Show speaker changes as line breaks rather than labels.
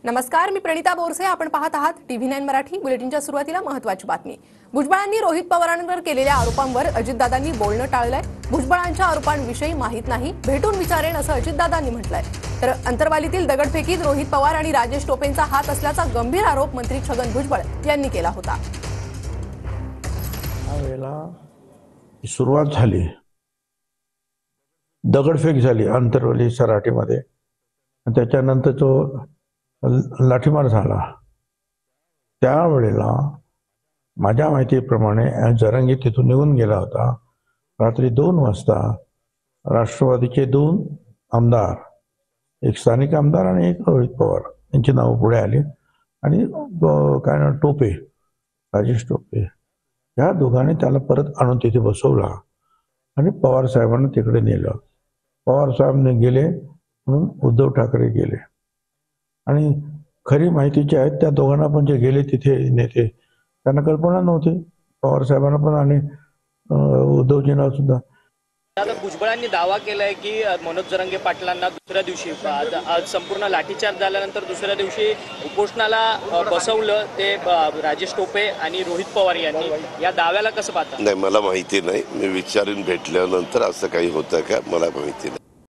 नमस्कार, मी प्रणिता बोरसे. आपण पाहत आहात TV9 मराठी. बुलेटिनच्या सुरुवातीला महत्त्वाची बातमी. भुजबळांनी रोहित पवारांवर केलेल्या आरोपांवर अजितदादांनी बोलणं टाळलंय. भुजबळांच्या आरोपांविषयी माहीत नाही, भेटून विचारेन असं अजितदादांनी म्हटलंय. तर अंतरवालीतील दगडफेकीत रोहित पवार आणि राजेश टोपेंचा हात असल्याचा गंभीर आरोप मंत्री छगन भुजबळ यांनी केला होता.
यावेळेला सुरुवात झाली, दगडफेक झाली अंतरवाली सराटीमध्ये. त्याच्यानंतर तो लाठीमार झाला. त्यावेळेला माझ्या माहितीप्रमाणे जरांगी तिथून निघून गेला होता. रात्री 2 वाजता राष्ट्रवादीचे 2 आमदार, एक स्थानिक आमदार आणि एक रोहित पवार यांची नावं पुढे आली आणि काय ना टोपे, राजेश टोपे, ह्या दोघांनी त्याला परत आणून तिथे बसवला आणि पवार साहेबांना तिकडे नेलं. पवार साहेब गेले म्हणून उद्धव ठाकरे गेले. आणि खरी माहिती जी आहे त्या दोघांना पण जे गेले तिथे नेते, त्यांना कल्पना नव्हती, पवार साहेबांना पण आणि उद्धवजींना सुद्धा.
आता भुजबळांनी दावा केलाय की मनोज जरांगे पाटलांना दुसऱ्या दिवशी आज संपूर्ण लाठीचार्ज झाल्यानंतर दुसऱ्या दिवशी उपोषणाला बसवलं ते राजेश टोपे आणि रोहित पवार यांनी. या दाव्याला कसं पाहता?
नाही, मला माहिती नाही. मी विचारून भेटल्यानंतर असं काही होतं का मला माहिती नाही.